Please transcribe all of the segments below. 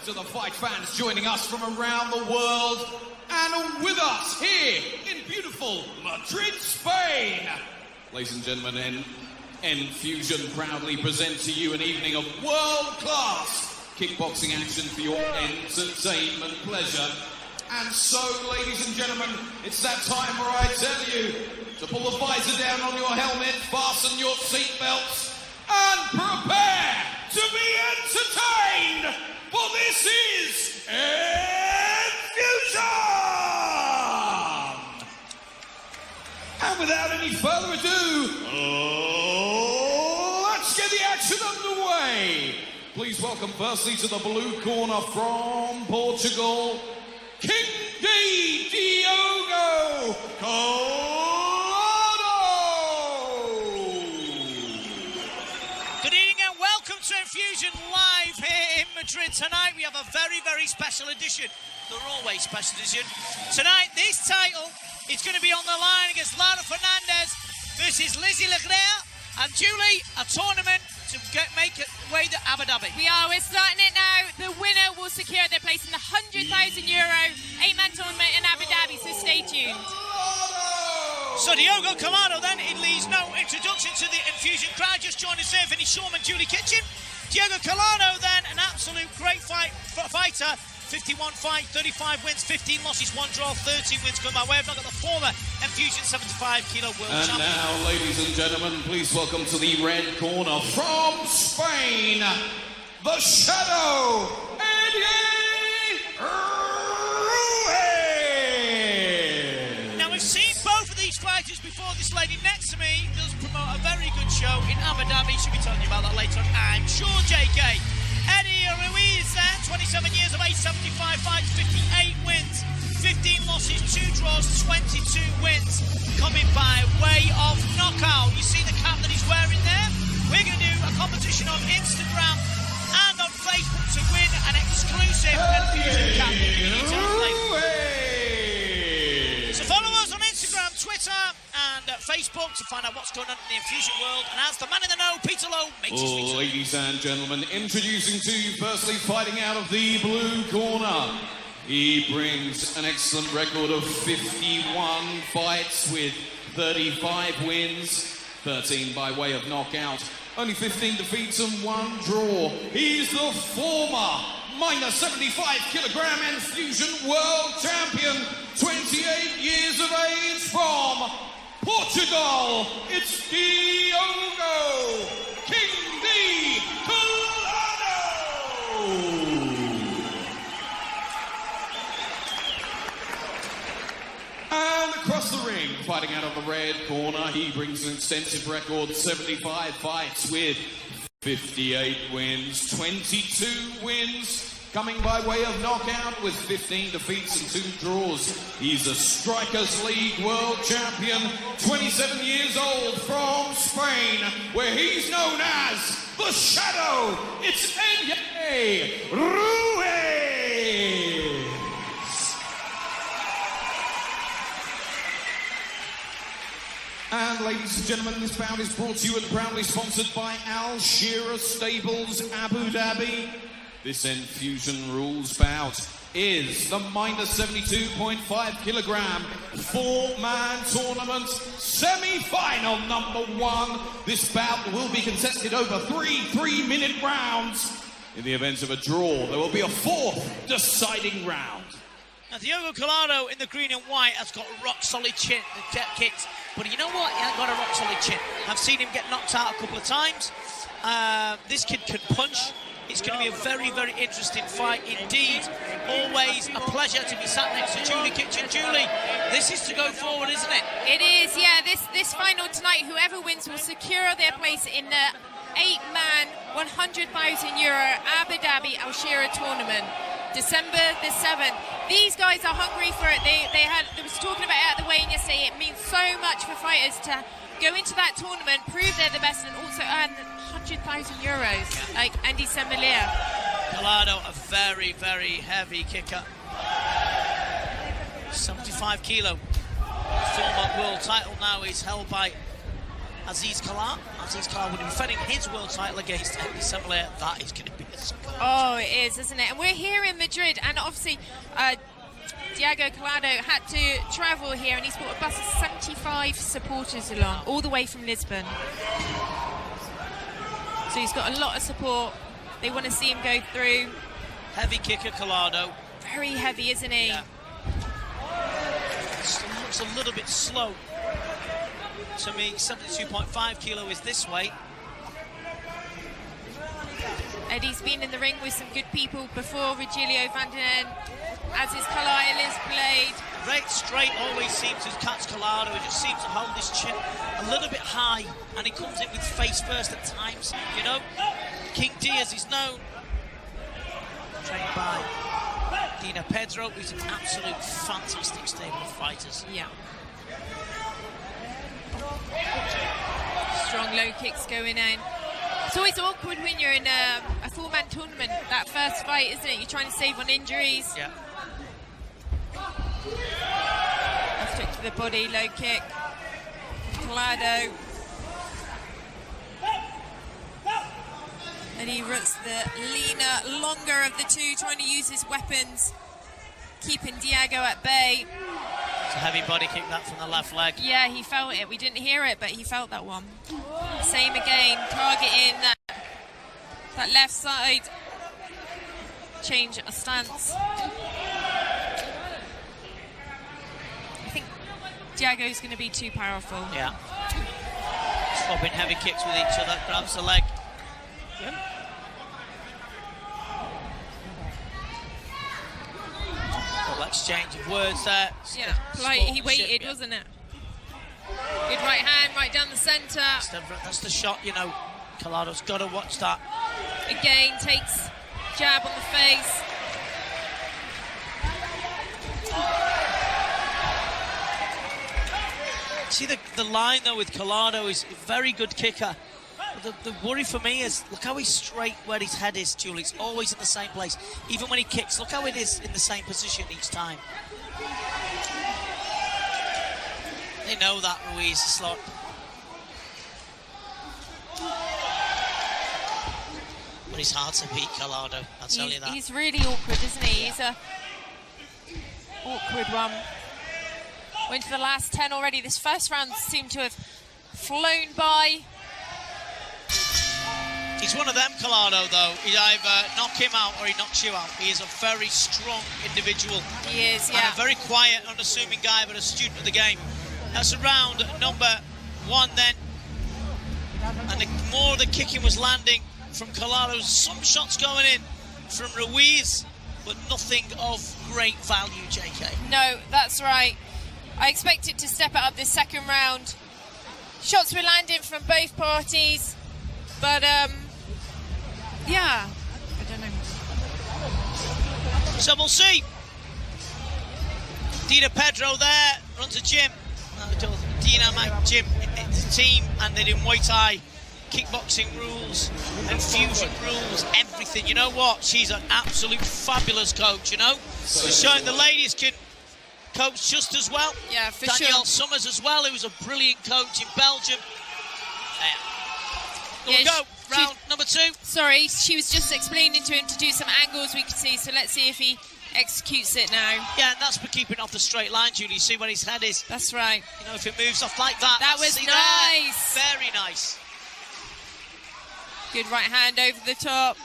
to the fight fans joining us from around the world and with us here in beautiful Madrid, Spain. Ladies and gentlemen, Enfusion proudly present to you an evening of world-class kickboxing action for your entertainment pleasure. And so, ladies and gentlemen, it's that time where I tell you to pull the visor down on your helmet, fasten your seatbelts, and prepare to be entertained, for this is Enfusion! And without any further ado, let's get the action underway. Please welcome firstly to the blue corner from Portugal, King Diogo Calado! Good evening and welcome to Enfusion live here in Madrid. Tonight we have a very, very special edition. They're always special edition. Tonight this title is going to be on the line against Laura Fernandez versus Lizzie Legrea and Julie, a tournament to make it way to Abu Dhabi. We're starting it now. The winner will secure their place in the €100,000 8-man tournament in Abu Dhabi, so stay tuned. So Diogo Calado then, it leaves no introduction to the Enfusion crowd. Just joined us here, Vinny Shawman, Julie Kitchen. Diogo Calado then, an absolute great fighter. 51 fight, 35 wins, 15 losses, 1 draw, 13 wins coming by way of knockout, the former Enfusion 75-kilo world champion. And now, ladies and gentlemen, please welcome to the red corner from Spain, the Shadow, Edye Ruiz. Now, we've seen both of these fighters before. This lady next to me does promote a very good show in Abu Dhabi. She'll be telling you about that later on, I'm sure, JK. Edye Ruiz then, 27 years of age, 75 fights, 58 wins, 15 losses, 2 draws, 22 wins, coming by way of knockout. You see the cap that he's wearing there? We're going to do a competition on Instagram and on Facebook to win an exclusive Enfusion cap. So follow us on Instagram, Twitter and Facebook to find out what's going on in the Enfusion world. And as the man in the know, Peter Lowe makes his feature. Ladies and gentlemen, introducing to you firstly, fighting out of the blue corner. He brings an excellent record of 51 fights with 35 wins, 13 by way of knockout, only 15 defeats and 1 draw. He's the former minus 75-kilogram Enfusion world champion, 28 years of age, from Portugal. It's Diogo King D. Calado! And across the ring, fighting out of the red corner, he brings an extensive record, 75 fights with 58 wins, 22 wins, coming by way of knockout with 15 defeats and 2 draws. He's a Strikers League world champion, 27 years old, from Spain, where he's known as the Shadow. It's Edye Ruiz. And ladies and gentlemen, this bout is brought to you and proudly sponsored by Al Shira Stables, Abu Dhabi. This Enfusion rules bout is the minus 72.5 kilogram 4-man tournament semi-final number 1. This bout will be contested over 3 3-minute rounds. In the event of a draw, there will be a 4th deciding round. Now, Diogo Calado in the green and white has got a rock-solid chin, the jet kicks. But you know what? He hasn't got a rock-solid chin. I've seen him get knocked out a couple of times. This kid can punch. It's going to be a very, very interesting fight indeed. Always a pleasure to be sat next to Julie Kitchen. Julie, this is to go forward, isn't it? It is, yeah. This final tonight, whoever wins will secure their place in the 8-man €100,000 Abu Dhabi Al Shira tournament, December the 7th. These guys are hungry for it. They was talking about it at the weigh-in yesterday. It means so much for fighters to go into that tournament, prove they're the best, and also earn €100,000 like Andy Semelier. Calado, a very, very heavy kicker. 75 kilo. Former world title now is held by Aziz Kalar. Aziz Kalar will be defending his world title against Andy Semelier. That is going to be a Oh, it is, isn't it? And we're here in Madrid, and obviously Diogo Calado had to travel here, and he's brought a bus of 75 supporters along, all the way from Lisbon. So he's got a lot of support. They want to see him go through. Heavy kicker, Calado. Very heavy, isn't he? Yeah. Still looks a little bit slow. To me, 72.5 kilo is this way. Eddie's been in the ring with some good people before, Virgilio van den, as his Carlisle is played. Great straight always seems to catch Calado. He just seems to hold his chin a little bit high, and he comes in with face first at times. You know, King Diaz is known, trained by Dina Pedro, who's an absolute fantastic stable of fighters. Yeah. Strong low kicks going in. It's always awkward when you're in a four-man tournament, that first fight, isn't it? You're trying to save on injuries. Yeah. Left hook to the body, low kick. Calado. Edye Ruiz, the leaner, longer of the two, trying to use his weapons, keeping Diogo at bay. It's a heavy body kick that from the left leg. Yeah, he felt it. We didn't hear it, but he felt that one. Same again, targeting that left side. Change a stance. I think Diogo's going to be too powerful. Yeah. Swapping heavy kicks with each other, grabs the leg. Little exchange of words there. Yeah, like he waited, wasn't it? Good right hand, right down the centre. That's the shot, you know. Calado's got to watch that. Again, takes jab on the face. See the line though with Calado is a very good kicker. The worry for me is look how he's straight where his head is, Julie. It's always in the same place. Even when he kicks, look how it is in the same position each time. They know that, Ruiz. It's like... But he's hard to beat, Calado, I'll tell you that. He's really awkward, isn't he? He's a awkward one. Went to the last 10 already. This first round seemed to have flown by. He's one of them, Calado, though. He either knock him out or he knocks you out. He is a very strong individual. He is, yeah. And a very quiet, unassuming guy, but a student of the game. That's round number 1 then. And the more the kicking was landing from Calado, some shots going in from Ruiz, but nothing of great value, JK. No, that's right. I expected to step it up this second round. Shots were landing from both parties, but yeah, I don't know. So we'll see. Dina Pedro there runs a gym, Dynamic Gym. It's a team, and they do Muay Thai, kickboxing rules, Enfusion rules, everything. You know what? She's an absolute fabulous coach. You know, she's showing the ladies can coach just as well. Yeah, for Danielle sure. Summers as well, who was a brilliant coach in Belgium. There we go. Round number 2. Sorry, she was just explaining to him to do some angles we could see, so let's see if he executes it now. Yeah, and that's for keeping off the straight line, Julie. You see where his head is. That's right. You know, if it moves off like that. That was nice. There. Very nice. Good right hand over the top.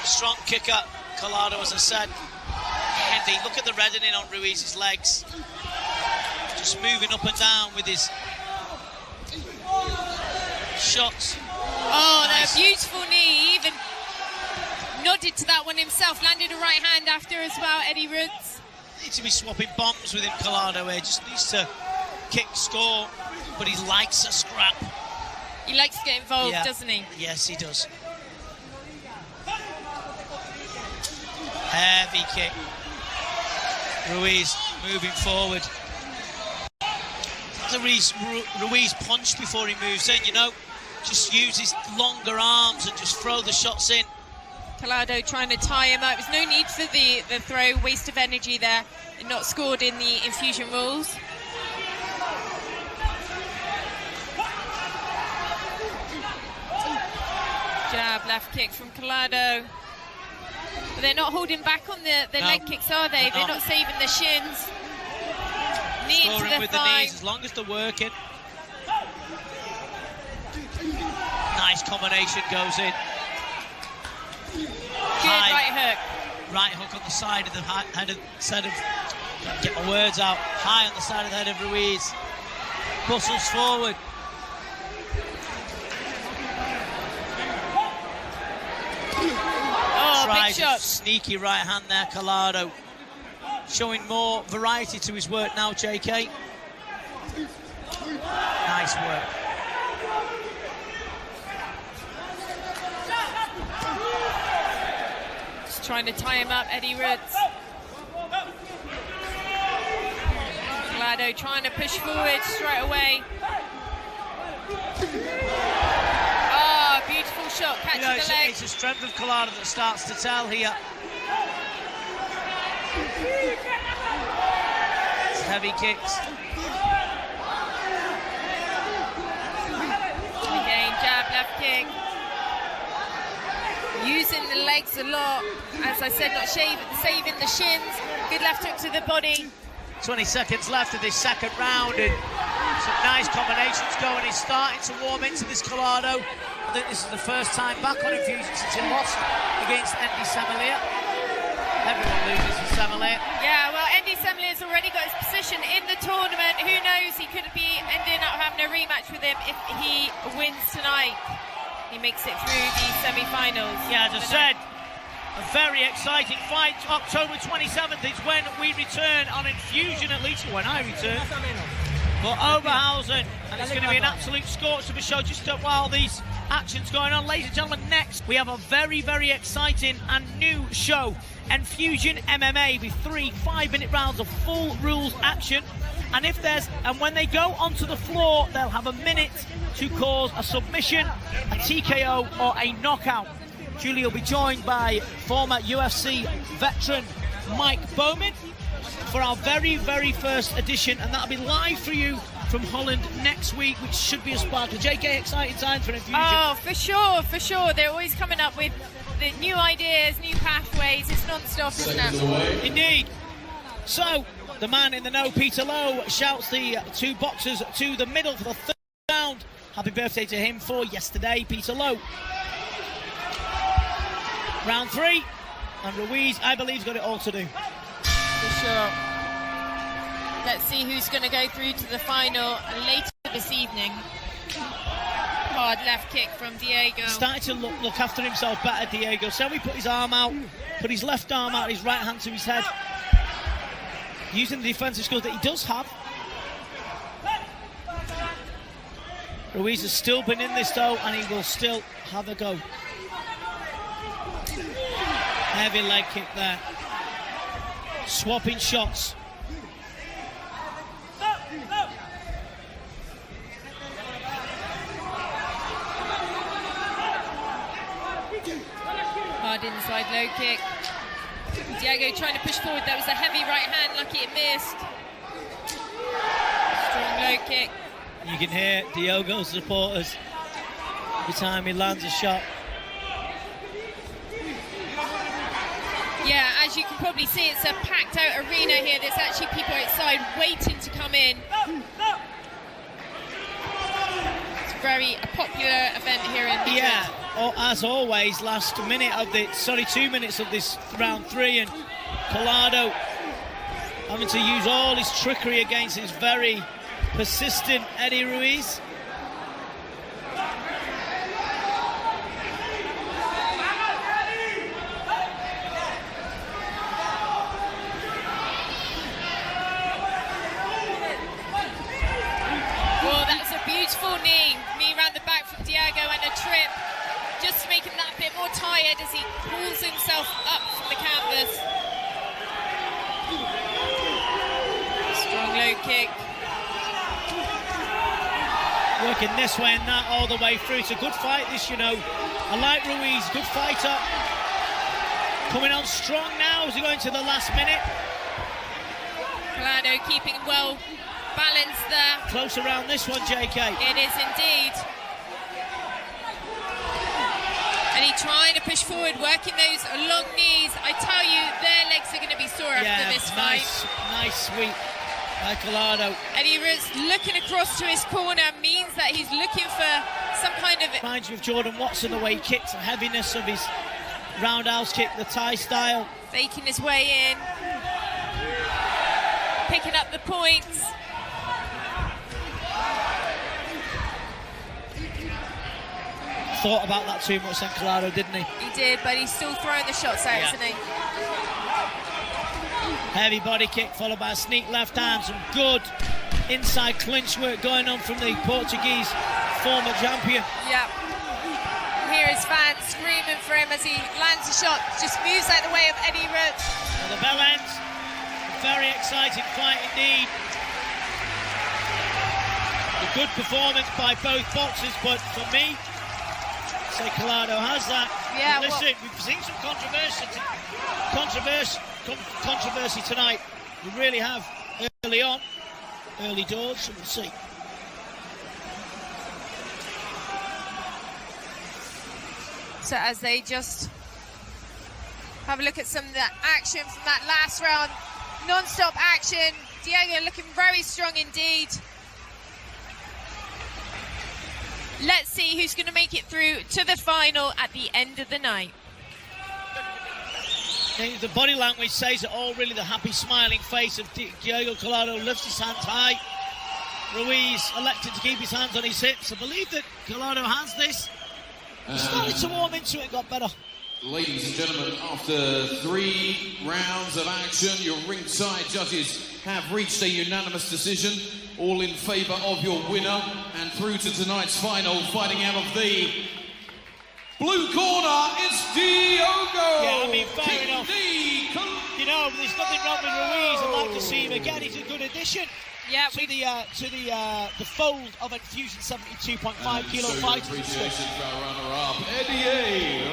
Strong kicker, Calado, as I said. Heavy. Look at the reddening on Ruiz's legs. Just moving up and down with his shots. Oh, nice. no, beautiful knee. He even nodded to that one himself. Landed a right hand after as well, Edye Ruiz. Needs to be swapping bombs with him, Calado here. Just needs to kick, score, but he likes a scrap. He likes to get involved, doesn't he? Yes, he does. Heavy kick. Ruiz moving forward. Ruiz punch before he moves in, you know. Just use his longer arms and just throw the shots in. Calado trying to tie him up. There's no need for the throw, waste of energy there. And not scored in the Enfusion rules. Jab, left kick from Calado. But they're not holding back on the leg kicks, are they? They're not saving the shins. Knee into the with thigh. the knees as long as they're working. Nice combination goes in. Good right hook. Right hook on the side of the head of, get my words out, high on the side of the head of Ruiz. Bustles forward. Oh, Tries big shot. a sneaky right hand there, Calado. Showing more variety to his work now, JK. Nice work. Just trying to tie him up, Edye Ruiz. Calado trying to push forward straight away. Oh, beautiful shot, catching the leg. It's the strength of Calado that starts to tell here. It's heavy kicks. Again, jab, left kick. Using the legs a lot. As I said, not saving the shins. Good left hook to the body. 20 seconds left of this second round, and some nice combinations going. He's starting to warm into this Calado. I think this is the first time back on Enfusion since he lost against Edye Ruiz. Everyone loses to Ruiz. Yeah, well, Edye Ruiz already got his position in the tournament. Who knows, he could be ending up having a rematch with him if he wins tonight. He makes it through the semi-finals. Yeah, as I said, a very exciting fight. October 27th is when we return on Enfusion, at least when I return. For Oberhausen, and it's going to be an absolute scorcher of a show just while these action's going on. Ladies and gentlemen, next we have a very, very exciting and new show. Enfusion MMA with 3 5-minute rounds of full rules action. And when they go onto the floor, they'll have a minute to cause a submission, a TKO or a knockout. Julie will be joined by former UFC veteran Mike Bowman for our very, very first edition, and that'll be live for you from Holland next week, which should be a sparkler. JK, exciting times for Enfusion. Oh, for sure. They're always coming up with the new ideas, new pathways. It's non-stop, isn't it? Indeed. So, the man in the know, Peter Lowe, shouts the 2 boxers to the middle for the 3rd round. Happy birthday to him for yesterday, Peter Lowe. Round 3, and Ruiz, I believe, has got it all to do. For sure. Let's see who's going to go through to the final later this evening. Hard left kick from Diego. Starting to look after himself better, Diego. So he put his arm out, put his left arm out, his right hand to his head. Using the defensive skills that he does have. Ruiz has still been in this though, and he will still have a go. Heavy leg kick there. Swapping shots. Hard inside low kick. Diego trying to push forward. That was a heavy right hand, lucky it missed. Strong low kick. You can hear Diogo's supporters every time he lands a shot. Yeah, as you can probably see, it's a packed out arena here. There's actually people outside waiting to come in. It's very a popular event here in Madrid. Yeah, as always, last minute of the 2 minutes of this round 3, and Calado having to use all his trickery against his very persistent Edye Ruiz. Beautiful knee round the back from Diego, and a trip just to make him that bit more tired as he pulls himself up from the canvas. Strong low kick. Working this way and that all the way through. It's a good fight this, you know. I like Ruiz, good fighter. Coming on strong now as we go into the last minute. Calado keeping well balanced there. Close around this one, JK. It is indeed. Edye trying to push forward, working those long knees. I tell you, their legs are going to be sore after this fight. Nice sweep by Calado. Edye Ruiz looking across to his corner means that he's looking for some kind of... Reminds me of Jordan Watson, the way he kicks, the heaviness of his roundhouse kick, the Thai style. Faking his way in. Picking up the points. Thought about that too much then, Calado, didn't he? He did, but he's still throwing the shots out, isn't he? Heavy body kick followed by a sneak left hand. Some good inside clinch work going on from the Portuguese former champion. Yeah. Here is fans screaming for him as he lands a shot. Just moves out the way of Edye Ruiz. Well, the bell ends. A very exciting fight indeed. A good performance by both boxers, but for me, say Calado has that. Yeah, listen, we've seen some controversy tonight. We really have early doors, so we'll see. So as they just have a look at some of that action from that last round, non-stop action. Diogo looking very strong indeed. Let's see who's going to make it through to the final at the end of the night. I think the body language says it all, really. The happy, smiling face of Diogo Calado lifts his hands high. Ruiz elected to keep his hands on his hips. I believe that Calado has this. He started to warm into it and got better. Ladies and gentlemen, after 3 rounds of action, your ringside judges have reached a unanimous decision, all in favour of your winner, and through to tonight's final, fighting out of the blue corner is Diogo. Yeah, I mean, fair enough. You know, there's nothing wrong with Ruiz. I'd like to see him again. He's a good addition. Yeah, to the fold of Enfusion 72.5 kilo fighters. Appreciation for our runner-up, Edye